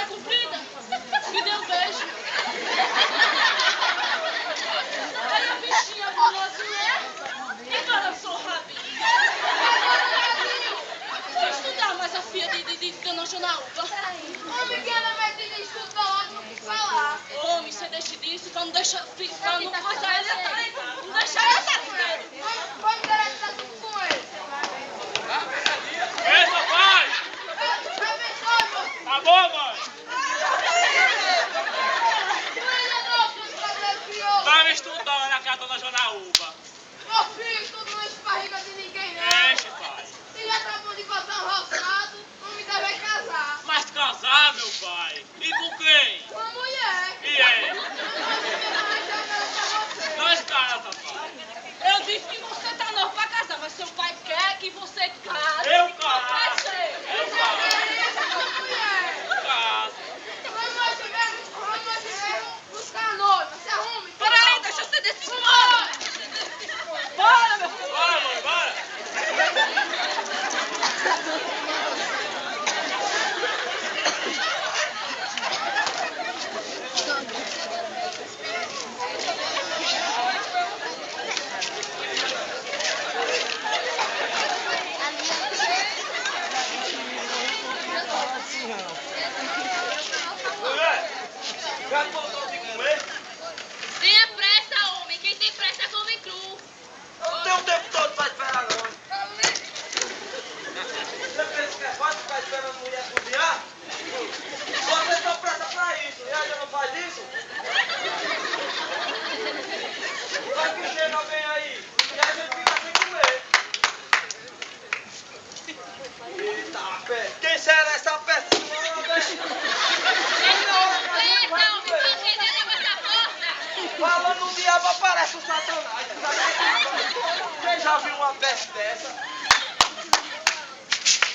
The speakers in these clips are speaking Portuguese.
comprida. Me deu um beijo. Aí a bichinha falou assim, e balançou o rabinho. Fui estudar, mas a filha de Dona Jonaúba. Homem, que ela vai ter que estudar, não tem que falar. Homem, você deixa disso pra não deixar... Pra não passar ele atrás. Não deixar ele atrás. Vamos ter que tá tudo com ele. Eita, pai! Tá bom, mãe? Tava estudando na casa da Dona Jonaúba. Meu filho, tudo não enche barriga de ninguém, não. Enche, pai. Se já tá bom de fazer um roçado, não me deve casar. Mas casar, meu pai? E com quem? Com a mulher. E é? Nós Não, casa, pai. Eu disse que você tá novo pra casar, mas seu pai quer que você case. Eu Vai caso. ser. Eu caso. Vamos buscar a noiva, se arrume. Peraí, deixa eu ser desse modo. Bora, meu filho. Bora, mãe, bora. Mulher, já voltou de comer? Tenha pressa, homem. Quem tem pressa come cru. Eu não tenho o tempo todo pra esperar, não. Você pensa que é fácil ficar esperando a mulher cozinhar? Você tem pressa pra isso, e ela não faz isso? Vai que chega alguém aí, e a gente fica sem comer. Eita, pé. Quem será essa pessoa, velho? Pressa, homem. Pra atender negócio da porta. Falando no diabo aparece o Satanás. Você já viu uma peste dessa?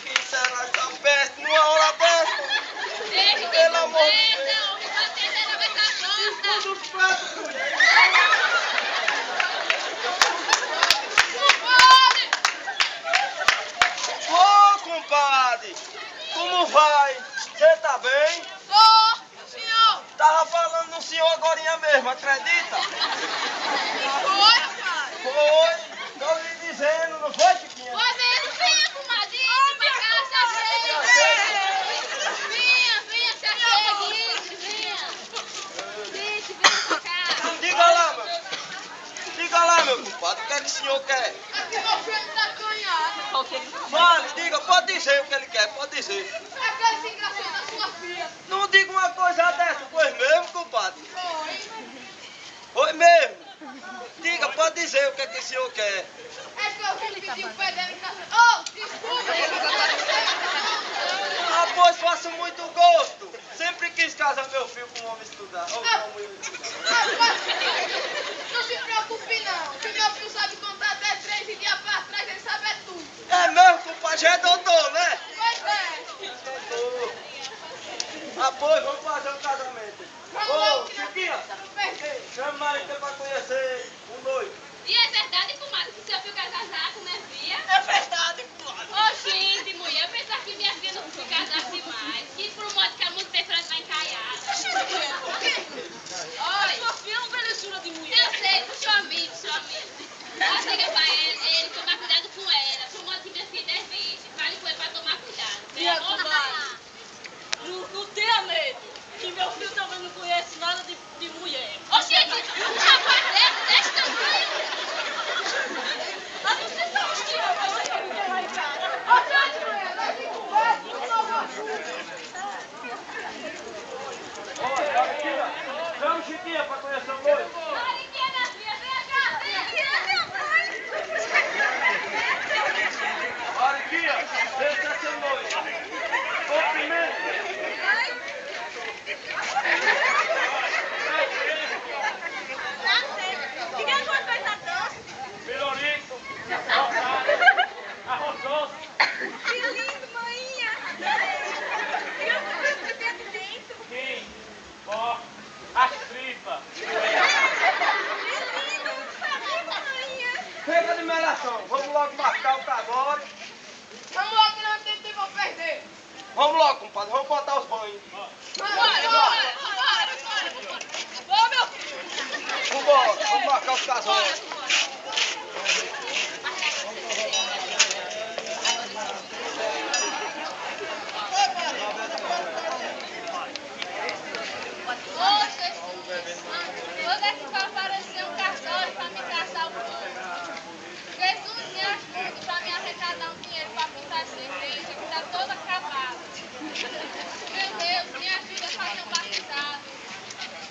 Quem será essa peste numa hora dessa? Deixa de Pelo amor de pressa, Deus. homem. Pra atender negócio da porta. Tudo os pratos, mulher. Ô, compadre, como vai? Você tá bem? Tô, senhor. Tava falando no senhor agorinha mesmo, acredita? Foi, rapaz. Foi. Tô lhe dizendo, não foi, Chiquinha? Foi mesmo, venha, comadre. Pra cá, se achegue. Venha, se achegue. Venha. Gente, venha pra cá. Diga lá, meu. Diga lá, meu compadre, o que é que o senhor quer? Aqui meu filho tá canhado. Fale, diga, pode dizer o que ele quer, pode dizer. É aquele sem gracinha da sua filha. Não diga uma coisa dessa, pois mesmo, compadre. Foi. Oi mesmo. Diga, pode dizer o que é que o senhor quer. É que eu filho pediu o pé dela em casa. Oh, desculpa. Ah, pois faço muito gosto. Sempre quis casar meu filho com um homem estudar. Ou com uma mulher estudar. Não se preocupe não, que meu filho sabe contar até 3 e dia pra trás, ele sabe é tudo. É mesmo, compadre, já é doutor, né? Pois é. Doutor. Ah, pois, vamos fazer um casamento. Ô, Chiquinha, chama Marita pra conhecer o noivo. E é verdade, comadre, que seu filho quer casar com minha filha? É verdade, comadre. Ô, gente, mulher, eu pensava que minha filha não se casasse mais. Que por um modo que há muito tempo ela tá encaiada. Por quê? A Oi. sua filha é uma belezura de Eu mulher. sei, do seu amigo, Mas diga pra ele tomar cuidado com ela. Por um modo que minha filha desviste. Fale com ele pra tomar cuidado. Minha Pelo amor de comadre, não tenha medo, que meu filho também não conhece nada de mulher. Deus. Ô, gente, um rapaz desse tamanho. Ah, você sabe que eu não quero lá em casa. Olha, Chiquinha, chama o Chiquinha pra conhecer o noivo. Mariquinha, minha filha, vem cá, vem aqui. Mariquinha, esse é seu noivo. Cumprimento. Diga alguma coisa doce. Pirulito, arroz doce. Que lindo, maninha. Diga alguma coisa que tem aqui dentro. Quem? Ó, as tripas. Que lindo, maninha. Chega de melação, vamos logo marcar o casório. Vamos logo que não tem tempo a perder. Vamos logo, compadre, vamos botar os banhos. Mas marcar os casórios. Quando é que vai aparecer um cartório pra me caçar o povo? Jesus me ajude pra me arrecadar um dinheiro pra pintar essa igreja que tá toda acabada. Meu Deus, me ajuda a fazer um batizado.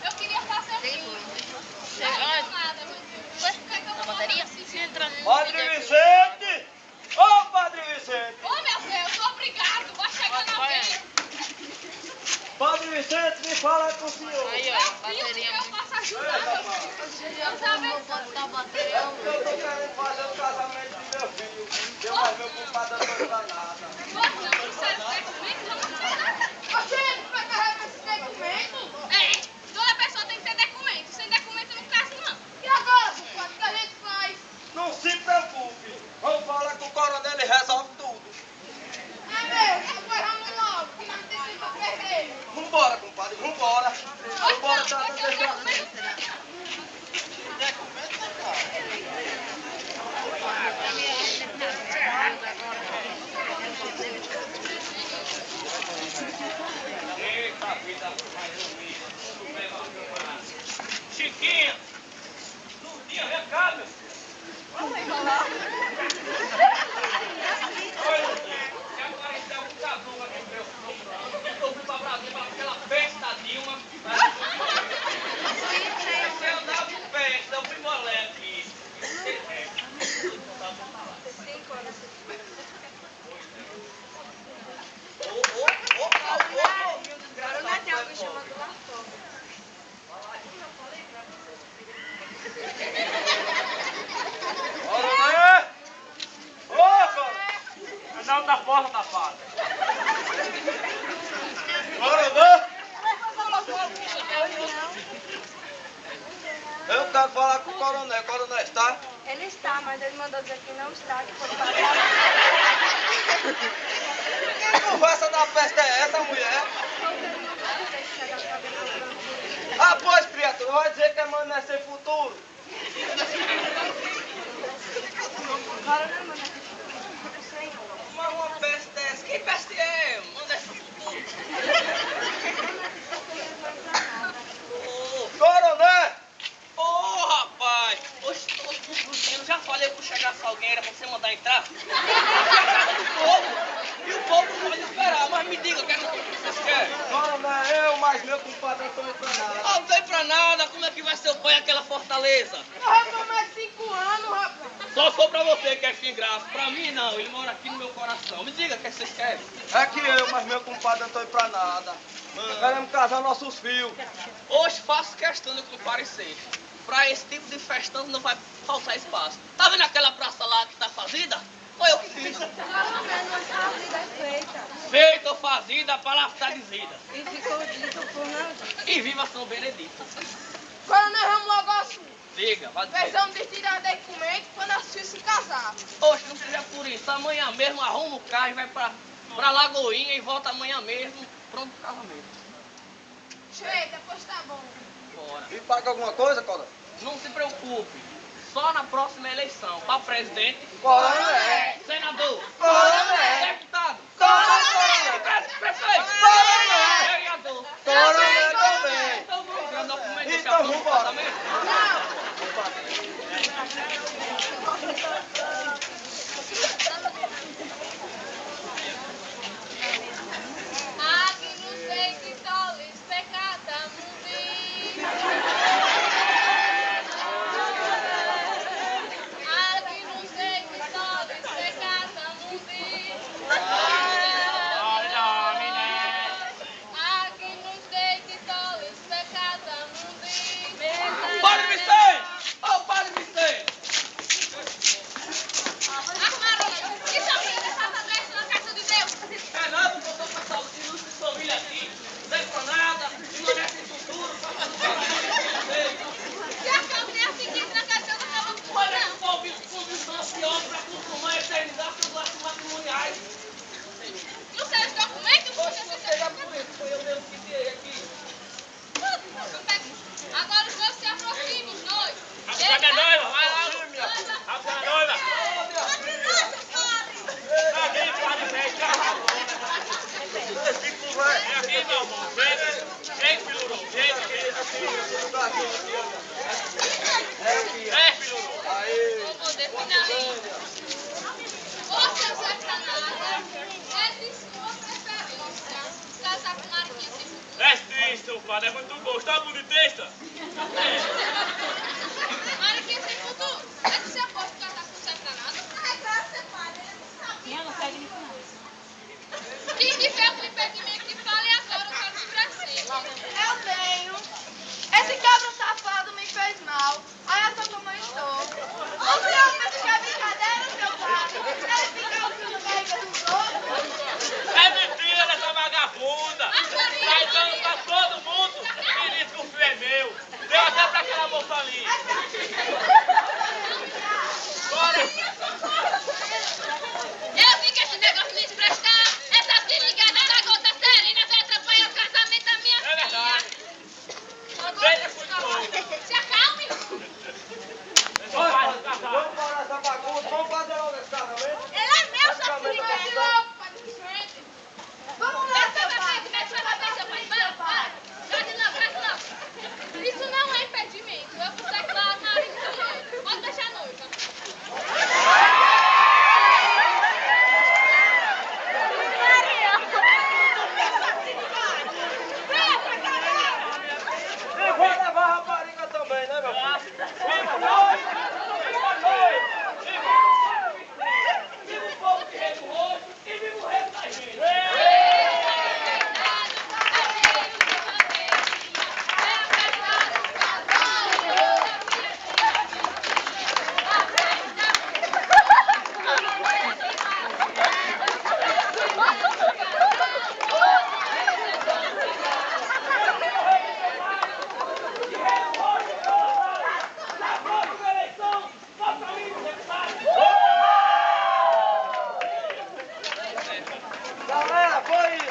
Eu queria fazer um filho. Não nada, meu Deus. O que é que eu vou fazer? Padre Vicente! Ô, Padre Vicente! Ô, meu Deus, obrigado. Vai chegando alguém. Padre Vicente, me fala com o senhor. Meu filho, que eu posso ajudar, meu filho. Deus abençoe. Eu tô querendo fazer o casamento do meu filho. Eu mais meu culpado não foi pra nada. Você não precisa ter documento, não precisa. Oxê, vai carregar esse documento? É, toda pessoa tem que ter documento. Sem documento eu não caso, não. E agora, compadre, o que a gente faz? Não se preocupe. Vamos falar com o coronel e resolve tudo. É mesmo, pois vamos logo, que nós temos que perder. Vambora, compadre, vambora. Vambora, tá deixando. Eita vida, Chiquinha, no dia, vem cá, meu filho. Olha, se aparecer um cabelo aqui no meu plano, eu fui pra Brasília, aquela festa Dilma. Se eu andava com festa, eu fui molé aqui. Coronel! Ô, coronel! Não da porta da fada. Coronel! Eu quero falar com o coronel. Coronel está? Ele está, mas ele mandou dizer que não está, que foi para Que conversa da peste é essa, mulher? Ah, pois, criatura, vai dizer que a mãe não é sem futuro. Agora não manda aqui. Mas uma peste dessa, que peste é? Manda essa futuro. Coronel! Ô, rapaz! Oxe, eu já falei que chegasse alguém era pra você mandar entrar. Do povo. E o povo não pode esperar. Mas me diga, o que é que vocês querem? Coronel, eu, mais meu compadre, não tô pra nada. Ah, não tem pra nada. Como é que vai ser o pai aquela fortaleza? Nós vamos mais 5 anos, rapaz. Só for pra você que é sem graça. Pra mim, não. Ele mora aqui no meu coração. Me diga, o que vocês querem? É que eu, mais meu compadre, não tô pra nada. Queremos casar nossos filhos. Hoje faço questão de comparecer. Pra esse tipo de festão não vai faltar espaço. Tá vendo aquela praça lá que tá fazida? Foi eu que fiz. Coronel, nossa vida é feita. Feita ou fazida, a palavra está dizida. E ficou dito por não dito. E viva São Benedito. Coronel, vamos logo ao assunto. Diga, vai dizer. Precisamos de tirar documento quando as filhas se casar. Oxe, não seja por isso. Amanhã mesmo arruma o carro e vai pra Lagoinha e volta amanhã mesmo. Pronto pro casamento. Che, depois tá bom. Bora. E paga alguma coisa, coronel? Não se preocupe. Só na próxima eleição. Pra presidente, Coronel! senador, Coronel! deputado, Coronel! prefeito, Coronel! vereador. Coronel também! Então vamos ver o documento desse Então acordo de vambora. casamento. Aqui não sei que toles pecata mundi. Aqui não sei que toles pecata mundi. seu padre, é muito bom. Está bonito, testa? Mariquinha sem futuro. É que você aposta que ela tá com certo danado? Ai, pra ser padre, ele não sabia. Ela não pega nisso não. Quem tiver algum impedimento que fale agora, eu quero desgraceiro. Eu tenho. Esse cabra safado me fez mal. Aí eu tô como eu estou. O senhor pensa que é brincadeira, seu padre? Ele fica usando barriga dos outros. É mentira dessa vagabunda. Sai dando pra todo mundo e diz que o filho é meu. Deu até pra aquela moça ali. Bora. Eu vi que esse negócio me emprestar. Essa se ligada da gota serena vai atrapalhar o casamento da minha É verdade. filha. Deixa com Se acalme. Vamos parar essa bagunça, vamos fazer logo esse casamento. Ele é meu, seu filho. Vamos lá, seu padre. Isso não é impedimento. Eu consigo lá na área de mulher. Pode deixar a noiva. E vou levar a rapariga também, né, meu filho? Viva nós! Viva nós! Viva o povo que rei do rosto e viva o rei da gente. Na próxima eleição, nosso amigo deputado. Galera, foi